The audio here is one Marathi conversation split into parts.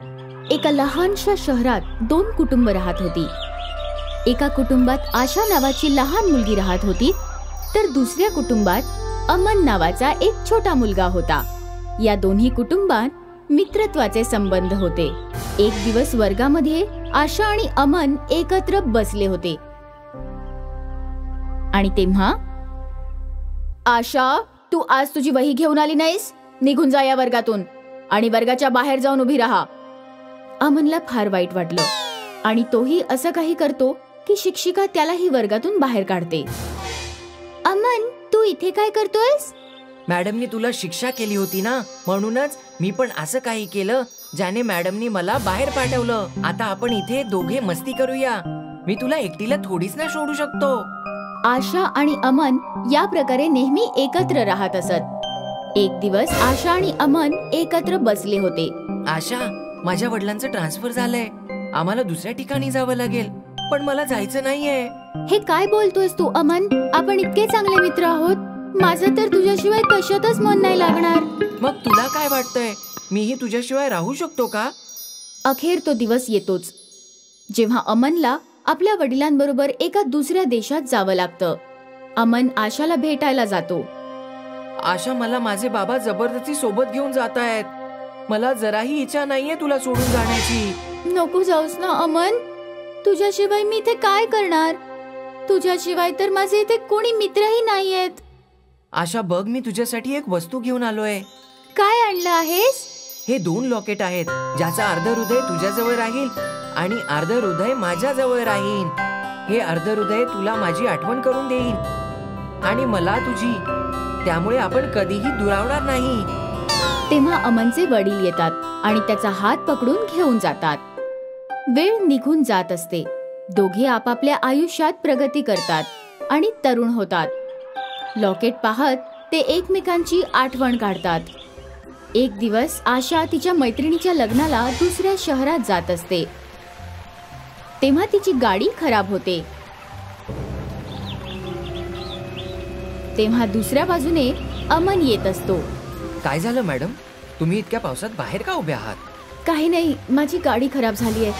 एका लहानशा शहरात दोन कुटुंब राहत होती. एका कुटुंबात आशा नावाची लहान मुलगी राहत होती, तर दुसऱ्या कुटुंबात अमन नावाचा एक छोटा मुलगा होता. या दोन्ही कुटुंबात मित्रत्वाचे संबंध होते. एक दिवस वर्गामध्ये आशा आणि अमन एकत्र बसले होते आणि तेव्हा, आशा, तू आज तुझी वही घेऊन आली नाहीस? निघून जा या वर्गातून आणि वर्गाच्या बाहेर जाऊन उभी राहा. अमनला फार वाईट वाटलं आणि तोही असं काही करतो की शिक्षिका त्यालाही वर्गातून बाहेर काढते. अमन, तू इथे काय करतोयस? मॅडमनी तुला शिक्षा केली होती ना, म्हणूनच मी पण असं काही केलं ज्याने मॅडमनी मला बाहेर पाठवलं. आता आपण इथे दोघे मस्ती करूया. मी तुला एकटीला थोडीच ना सोडू शकतो. आशा आणि अमन या प्रकारे नेहमी एकत्र राहत असत. एक दिवस आशा आणि अमन एकत्र बसले होते. आशा, माझ्या वडिलांचं ट्रान्सफर झालंय. आम्हाला दुसऱ्या ठिकाणी जावं लागेल, पण मला जायचं नाहीये. हे काय बोलतोयस तू अमन? आपण इतके चांगले मित्र आहोत. माझं तर तुझ्याशिवाय कशातच मन नाही लागणार. मग तुला काय वाटतंय, मीही तुझ्याशिवाय राहू शकतो का? अखेर तो दिवस येतोच जेव्हा अमनला आपल्या वडिलांबरोबर एका दुसऱ्या देशात जावं लागतं. अमन आशाला भेटायला जातो. आशा, मला माझे बाबा जबरदस्ती सोबत घेऊन जात आहेत. मला जराही इच्छा नाहीये तुला सोडून जाण्याची. नको जाऊस ना अमन. तुझ्याशिवाय मी इथे काय करणार? तुझ्याशिवाय तर माझे इथे कोणी मित्रही नाहीयेत. आशा, बघ, मी तुझ्यासाठी एक वस्तू घेऊन आलोय. काय आणलं आहेस? हे 2 लॉकेट आहेत, ज्याचा अर्ध हृदय तुझ्याजवळ राहील आणि अर्ध हृदय माझ्याजवळ राहील. हे अर्ध हृदय तुला माझी आठवण करून देईल आणि मला तुझी. त्यामुळे आपण कधीही दुरावणार नाही. तेव्हा अमनचे वडील येतात आणि त्याचा हात पकडून घेऊन जातात. वेळ निघून जात असते. दोघे आपापल्या आयुष्यात प्रगती करतात आणि तरुण होतात. लॉकेट पाहत ते एकमेकांची आठवण काढतात. एक दिवस आशा तिच्या मैत्रिणीच्या लग्नाला दुसऱ्या शहरात जात असते. तेव्हा तिची गाडी खराब होते. तेव्हा दुसऱ्या बाजूने अमन येत असतो. काय झालं मॅडम? तुम्ही इतक्या पावसात बाहेर का उभे आहात? काही नाही, माझी गाडी खराब झाली आहे.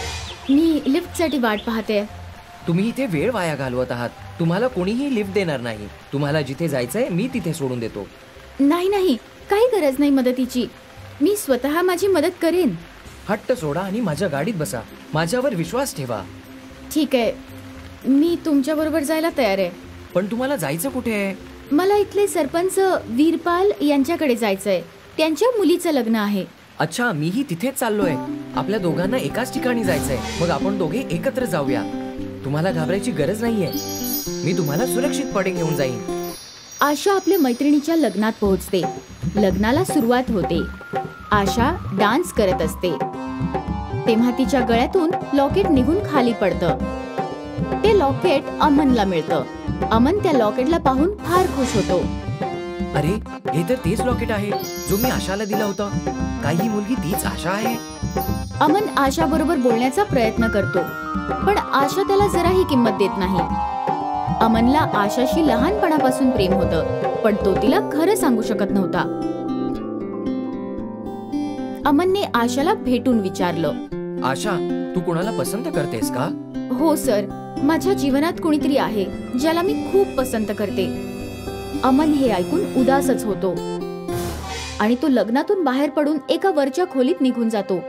मी लिफ्टसाठी वाट पाहते. तुम्ही इथे वेळ वाया घालवत आहात. तुम्हाला कोणीही लिफ्ट देणार नाही. तुम्हाला जिथे जायचंय मी तिथे सोडून देतो. नाही नाही, काही गरज नाही मदतीची. मी स्वतः माझी मदत करेन. हट्ट सोडा आणि माझ्या गाडीत बसा. माझ्यावर विश्वास ठेवा. ठीक आहे, मी तुमच्या बरोबर जायला तयार आहे. पण तुम्हाला जायचं कुठे आहे? मला इथले सरपंच वीरपाल यांच्याकडे जायचंय. त्यांच्या मुलीचं लग्न आहे. अच्छा, मीही तिथेच चाललोय. आपल्या दोघांना एकाच ठिकाणी जायचंय. मग आपण दोघे एकत्र जाऊया. तुम्हाला घाबरायची गरज नाहीये. मी तुम्हाला सुरक्षितपणे घेऊन जाईन. आशा आपल्या मैत्रिणीच्या लग्नात पोहोचते. लग्नाला सुरुवात होते. आशा डान्स करत असते. तेव्हा तिच्या गळ्यातून लॉकेट निघून खाली पडतं. ते लॉकेट अमनला मिळतं. अमन त्या लॉकेटला पाहून फार खुश होतो. अरे, हे तर तेच लॉकेट आहे जो मी आशाला दिला होता. काही मुलगी तीच आशा आहे. अमन आशा बरोबर बोलण्याचा प्रयत्न करतो, पण आशा त्याला जराही किंमत देत नाही. अमनला आशाशी लहानपणापासून प्रेम होतं, पण तो तिला खरं सांगू शकत नव्हता. अमनने आशाला भेटून विचारलं, आशा, तू कोणाला पसंत करतेस का? हो सर, माझ्या जीवनात कोणीतरी आहे ज्याला मी खूप पसंत करते. अमन हे ऐकून उदासच होतो आणि तो लग्नातून बाहेर पडून एका वरच्या खोलीत निघून जातो.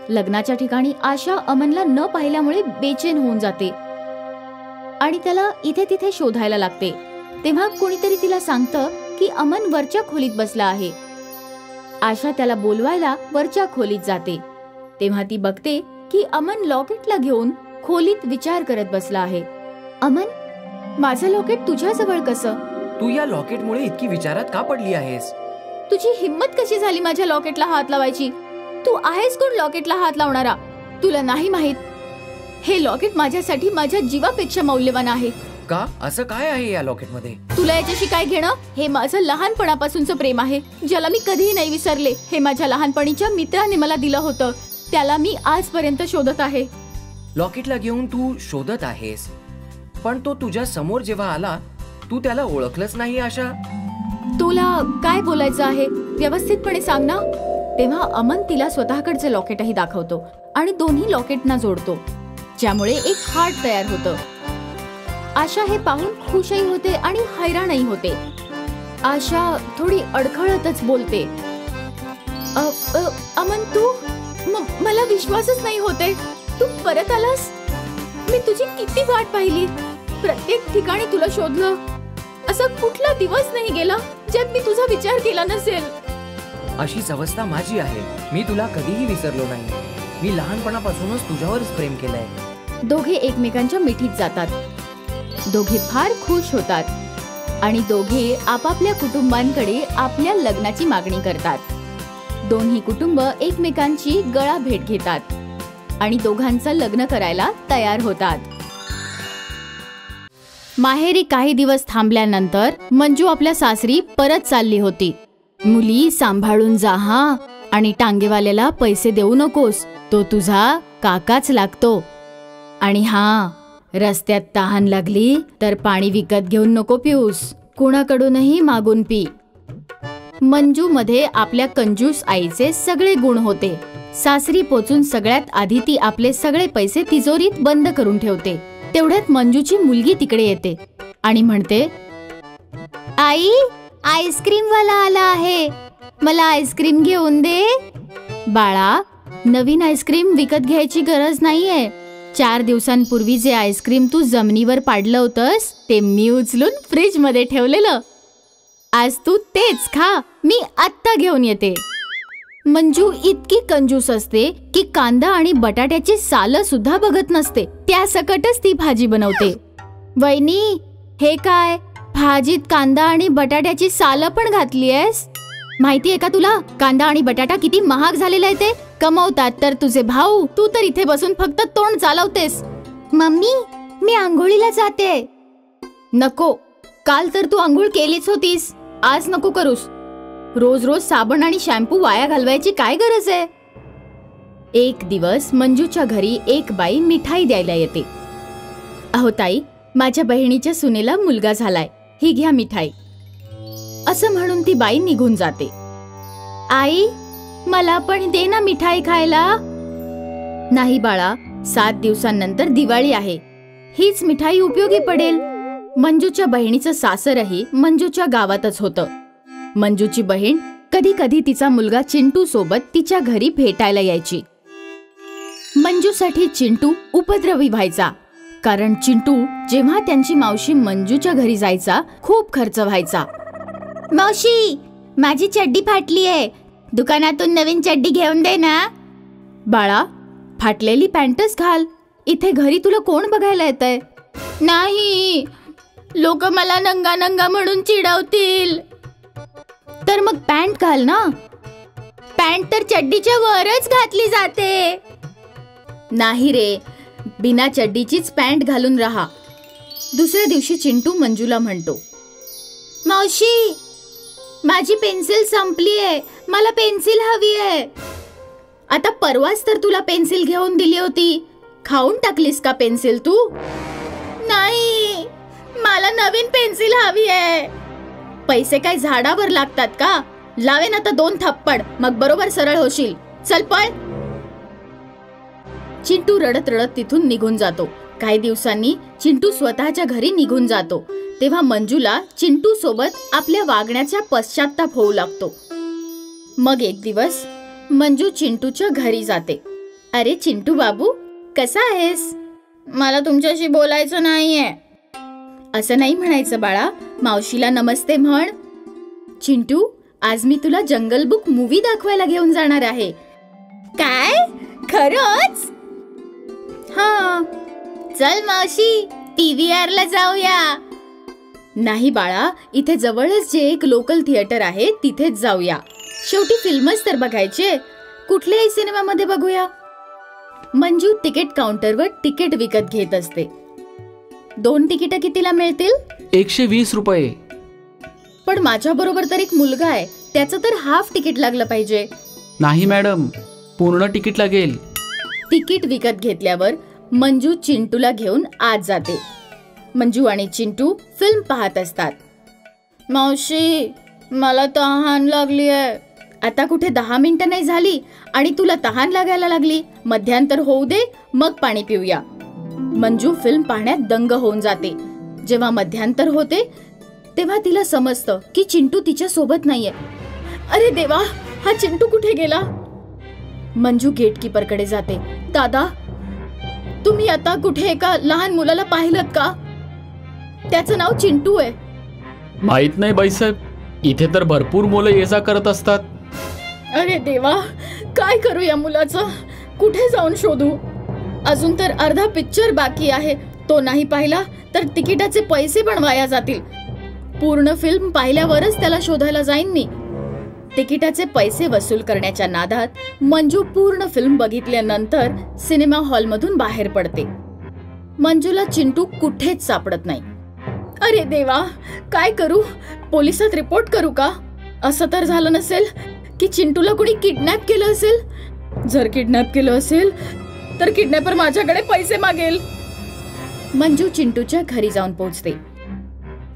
लग्नाच्या ठिकाणी आशा अमनला न पाहिल्यामुळे बेचैन होऊन जाते आणि त्याला इथे तिथे शोधायला लागते. तेव्हा कोणीतरी तिला सांगतं की अमन वरच्या खोलीत बसला आहे. आशा त्याला बोलवायला वरच्या खोलीत जाते. तेव्हा ती बघते की अमन लॉकेटला घेऊन खोलीत विचार करत बसला आहे. अमन, माझं लॉकेट तुझ्याजवळ कसं? तू या लॉकेटमुळे इतकी विचारात का पडली आहेस? तुझी हिम्मत कशी झाली माझ्या लॉकेटला हात लावायची? तू आहेस कोण लॉकेटला हात लावणारा? तुला नाही माहित, हे लॉकेट माझ्यासाठी माझ्या जीवापेक्षा मौल्यवान आहे. का? असं काय आहे या लॉकेटमध्ये? तुला याच्याशी काय घेणं? हे माझं लहानपणापासूनचं प्रेम आहे, ज्याला मी कधीही नाही विसरले. हे माझ्या लहानपणीच्या मित्राने मला दिलं होतं. त्याला मी आजपर्यंत शोधत आहे. लॉकेटला घेऊन तू शोधत आहेस, पण तो तुझ्या समोर जेव्हा आला तू त्याला ओळखलंच नाही. आशा, तुला काय बोलायचं आहे? व्यवस्थितपणे सांग ना. तेव्हा अमन तिला स्वतःकडचे लॉकेटही दाखवतो आणि दोन्ही लॉकेटना जोडतो, ज्यामुळे एक हार्ट तयार होतं. आशा हे पाहून खुशही होते आणि हैराणही होते. आशा थोडी अडखळतच बोलते, अमन तू, मला विश्वासच नाही होते, तू परत आलास. मी तुझी किती वाट पाहिली, प्रत्येक ठिकाणी तुला शोधलं. असा कुठला दिवस नाही गेला ज्यात मी तुझा विचार केला नसेल. अशीच अवस्था माझी आहे. मी तुला कधीही विसरलो नाही. मी लहानपणापासूनच तुझ्यावरच प्रेम केलंय. दोघे एकमेकांच्या मिठीत जातात. दोघे फार खुश होतात आणि दोघे आपापल्या कुटुंबांकडे आपल्या लग्नाची मागणी करतात. दोन्ही कुटुंब एकमेकांची गळा भेट घेतात आणि दोघांचं लग्न करायला तयार होतात. माहेरी काही दिवस थांबल्यानंतर मंजू आपल्या सासरी परत चालली होती. मुली सांभाळून जा हा, आणि टांगेवाल्याला पैसे देऊ नकोस, तो तुझा काकाच लागतो. आणि हा, रस्त्यात तहान लागली तर पाणी विकत घेऊन नको पिऊस, कुणाकडूनही मागून पी. मंजू मध्ये आपल्या कंजूस आईचे सगळे गुण होते. सासरी पोचून सगळ्यात आधी ती आपले सगळे पैसे तिजोरीत बंद करून ठेवते. तेवढ्यात मंजूची मुलगी तिकडे येते आणि म्हणते, आई, आईस्क्रीम वाला आला आहे, मला आईस्क्रीम घेऊन दे. बाळा, नवीन आईस्क्रीम विकत घ्यायची गरज नाहीये. 4 दिवसांपूर्वी जे आईस्क्रीम तू जमिनीवर पाडलं होतंस ते मी उचलून फ्रीज मध्ये ठेवलेलं. आज तू तेच खा, मी आत्ता घेऊन येते. मंजू इतकी कंजूस असते की कांदा आणि बटाट्याची सालं सुद्धा बघत नसते. त्या सकटच ती भाजी बनवते. वहिनी, हे काय, भाजीत कांदा आणि बटाट्याची सालं पण घातलीयस? माहितीये का तुला कांदा आणि बटाटा किती महाग झालेला आहे? ते कमवतात तर तुझे भाऊ, तू तर इथे बसून फक्त तोंड चालवतेस. मम्मी, मी आंघोळीला जाते. नको, काल तर तू आंघोळ केलीच होतीस, आज नको करूस. रोज रोज साबण आणि शॅम्पू वाया घालवायची काय गरज आहे? एक दिवस मंजूच्या घरी एक बाई मिठाई द्यायला येते. अहो ताई, माझ्या बहिणीच्या सुनेला मुलगा झालाय, ही घ्या मिठाई, असं म्हणून ती बाई निघून जाते. आई, मला पण दे ना मिठाई खायला. नाही बाळा, 7 दिवसांनंतर दिवाळी आहे, हीच मिठाई उपयोगी पडेल. मंजूच्या बहिणीचं सासरही मंजूच्या गावातच होतं. मंजूची बहीण कधी कधी तिचा मुलगा चिंटू सोबत तिच्या घरी भेटायला यायची. मंजूसाठी चिंटू उपद्रवी व्हायचा, कारण चिंटू जेव्हा त्यांची मावशी मंजूच्या घरी जायचा खूप खर्च व्हायचा. मावशी, माझी चड्डी फाटली आहे, दुकानातून नवीन चड्डी घेऊन दे ना. बाळा, फाटलेली पॅन्टच घाल, इथे घरी तुला कोण बघायला येतंय? नाही, लोक मला नंगा नंगा म्हणून चिडवतील. तर मग पॅन्ट घाल ना. पॅन्ट तर चड्डीच्या वरच घातली जाते. नाही रे, बिना चड्डीचीच पॅन्ट घालून राहा. दुसऱ्या दिवशी चिंटू मंजूला म्हणतो, मावशी, माझी पेन्सिल संपलीये, मला पेन्सिल हवी आहे. आता परवाच तर तुला पेन्सिल घेऊन दिली होती, खाऊन टाकलीस का पेन्सिल तू? नाही, मला नवीन पेन्सिल हवी आहे. पैसे काय झाडावर लागतात का? लावेन आता 2 थप्पड, मग बरोबर सरळ होशील. चल पळ. चिंटू रडत रडत तिथून निघून जातो. काही दिवसांनी चिंटू स्वतःच्या घरी निघून जातो. तेव्हा मंजूला चिंटू सोबत आपल्या वागण्याचा पश्चाताप होऊ लागतो. मग एक दिवस मंजू चिंटूच्या घरी जाते. अरे चिंटू बाबू, कसा आहेस? मला तुमच्याशी बोलायचं नाहीये. असं नाही म्हणायचं बाळा, मावशीला नमस्ते म्हण. चिंटू, आज मी तुला जंगल बुक मूवी दाखवायला घेऊन जाणार आहे. काय, खरंच? हा, चल मावशी, PVR ला जाऊया. नाही बाळा, इथे जवळच जे एक लोकल थिएटर आहे तिथेच जाऊया. शेवटी फिल्मच तर बघायचे, कुठल्याही सिनेमामध्ये बघूया. मंजू तिकीट काउंटरवर तिकीट विकत घेत असते. 2 तिकीट कितीला मिळतील? 120 रुपये. पण माझ्या बरोबर तर एक मुलगा आहे, त्याचं तर हाफ तिकीट लागलं पाहिजे. नाही मॅडम, पूर्ण तिकीट लागेल. तिकीट विकत घेतल्यावर मंजू चिंटूला घेऊन आत जाते. मंजू आणि चिंटू फिल्म पाहत असतात. मावशी, मला तहान लागली आहे, आता कुठे 10 मिनिटं नाही झाली आणि तुला तहान लागायला लागली. मध्यांतर होऊ दे, मग पाणी पिऊया. मंजू फिल्म पाहण्यात दंग होऊन जाते. जेव्हा मध्यांतर होते तेव्हा तिला समजतं की चिंटू तिच्या सोबत नाहीये. अरे देवा, हा चिंटू कुठे गेला? मंजू गेटकीपरकडे जाते. दादा, तुम्ही आता कुठे एका लहान मुलाला पाहिलं का? त्याचं नाव चिंटू आहे. माहित नाही बाईसाहेब, इथे तर भरपूर मुलं ये जा करत असतात. अरे देवा, काय करू या मुलाचं? कुठे जाऊन शोधू? अजून तर अर्धा पिक्चर बाकी आहे. तो नाही पाहिला तर तिकिटाचे पैसे पण वाया जातील. पूर्ण फिल्म पाहिल्यावरच त्याला शोधायला जाईन मी. तिकिटाचे पैसे वसूल करण्याच्या नादात मंजू पूर्ण फिल्म बघितल्यानंतर सिनेमा हॉलमधून बाहेर पडते. मंजूला चिंटू कुठेच सापडत नाही. अरे देवा, काय करू? पोलिसात रिपोर्ट करू का? असं तर झालं नसेल की चिंटूला कुणी किडनॅप केलं असेल? जर किडनॅप केलं असेल तर किडनॅपर माझ्याकडे पैसे मागेल. मंजू चिंटूच्या घरी जाऊन पोहोचते.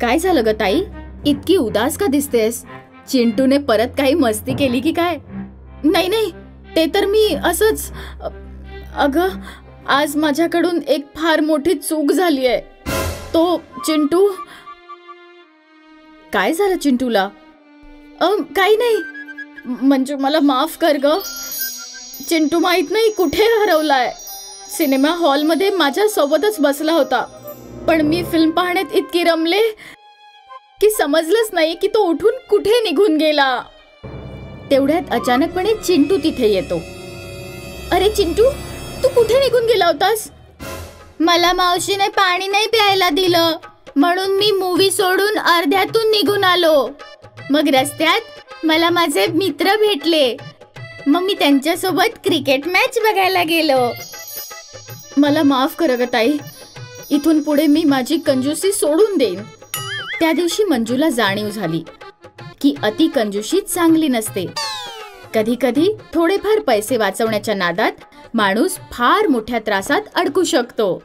काय झालं ग ताई, इतकी उदास का दिसतेस? चिंटूने परत काही मस्ती केली की काय? नाही नाही, ते तर मी असंच. अगं, आज माझ्याकडून एक फार मोठी चूक झाली आहे. तो चिंटू. काय झालं चिंटूला? काही नाही मंजू, मला माफ कर ग. चिंटू माहित नाही कुठे हरवलाय. सिनेमा हॉलमध्ये माझ्या सोबतच बसला होता, पण मी फिल्म पाहण्यात इतकी रमले की समजलंच नाही की तो उठून कुठे निघून गेला. तेवढ्यात अचानकपणे चिंटू तिथे येतो. अरे चिंटू, तू कुठे निघून गेला होतास? मला मावशीने पाणी नाही प्यायला दिलं, म्हणून मी मूवी सोडून अर्ध्यातून निघून आलो. मग रस्त्यात मला माझे मित्र भेटले, मग मी त्यांच्यासोबत क्रिकेट मॅच बघायला गेलो. मला माफ कर ग ताई, इथून पुढे मी माझी कंजूसी सोडून देईन. त्या दिवशी मंजूला जाणीव झाली की अति कंजूसी चांगली नसते. कधी कधी थोडेफार पैसे वाचवण्याच्या नादात माणूस फार मोठ्या त्रासात अडकू शकतो.